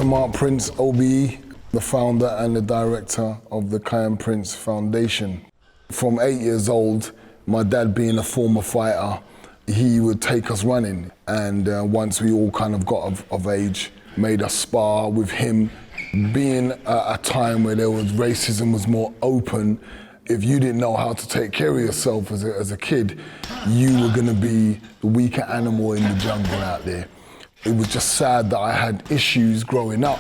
Dr. Mark Prince, OBE, the founder and the director of the Kiyan Prince Foundation. From 8 years old, my dad being a former fighter, he would take us running. And once we all kind of got of age, made us spar with him. Being at a time where racism was more open, if you didn't know how to take care of yourself as a kid, you were gonna be the weaker animal in the jungle out there. It was just sad that I had issues growing up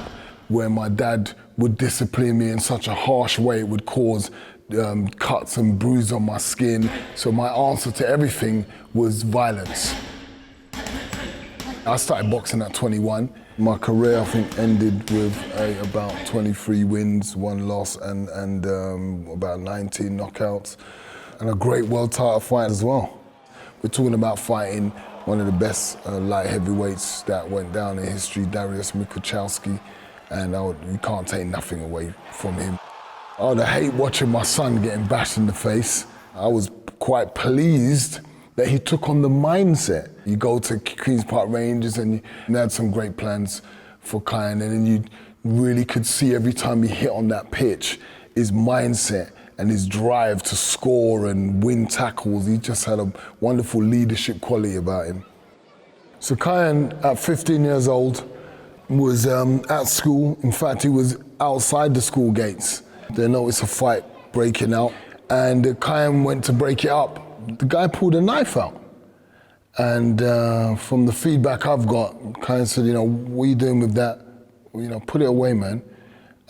where my dad would discipline me in such a harsh way it would cause cuts and bruises on my skin. So my answer to everything was violence. I started boxing at 21. My career, I think, ended with about 23 wins, 1 loss, and about 19 knockouts, and a great world title fight as well. We're talking about fighting one of the best light heavyweights that went down in history, Darius Mikuchowski, and you can't take nothing away from him. I would hate watching my son getting bashed in the face. I was quite pleased that he took on the mindset. You go to Queen's Park Rangers and they had some great plans for Kiyan, and then you really could see every time he hit on that pitch, his mindset and his drive to score and win tackles. He just had a wonderful leadership quality about him. So Kiyan, at 15 years old, was at school. In fact, he was outside the school gates. They noticed a fight breaking out, and Kiyan went to break it up. The guy pulled a knife out. And from the feedback I've got, Kiyan said, what are you doing with that? Put it away, man.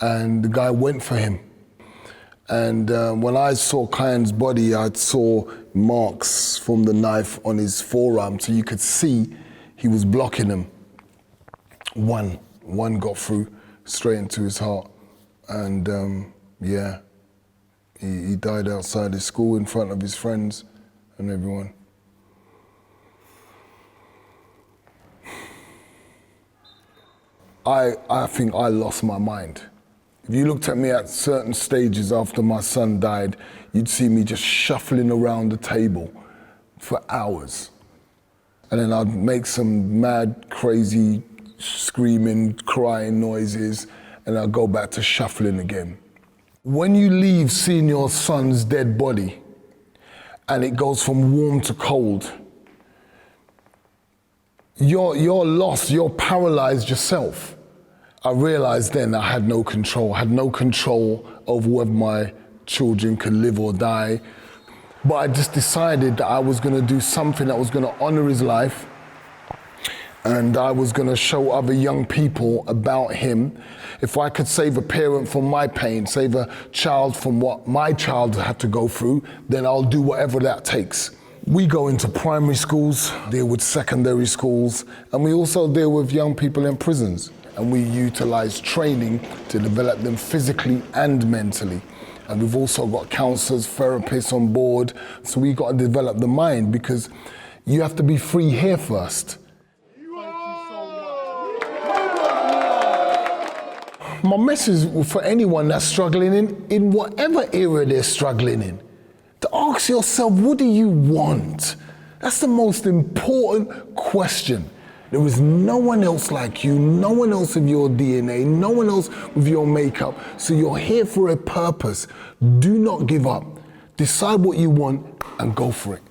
And the guy went for him. And when I saw Kiyan's body, I saw marks from the knife on his forearm, so you could see he was blocking him. One got through straight into his heart. And yeah, he died outside his school in front of his friends and everyone. I think I lost my mind. If you looked at me at certain stages after my son died, you'd see me just shuffling around the table for hours. And then I'd make some mad, crazy, screaming, crying noises, and I'd go back to shuffling again. When you leave seeing your son's dead body, and it goes from warm to cold, you're lost, you're paralyzed yourself. I realized then I had no control. I had no control over whether my children could live or die. But I just decided that I was gonna do something that was gonna honor his life, and I was gonna show other young people about him. If I could save a parent from my pain, save a child from what my child had to go through, then I'll do whatever that takes. We go into primary schools, deal with secondary schools, and we also deal with young people in prisons. And we utilize training to develop them physically and mentally. And we've also got counselors, therapists on board. So we got to develop the mind, because you have to be free here first. My message for anyone that's struggling in whatever era they're struggling in, to ask yourself, what do you want? That's the most important question. There is no one else like you, no one else with your DNA, no one else with your makeup. So you're here for a purpose. Do not give up. Decide what you want and go for it.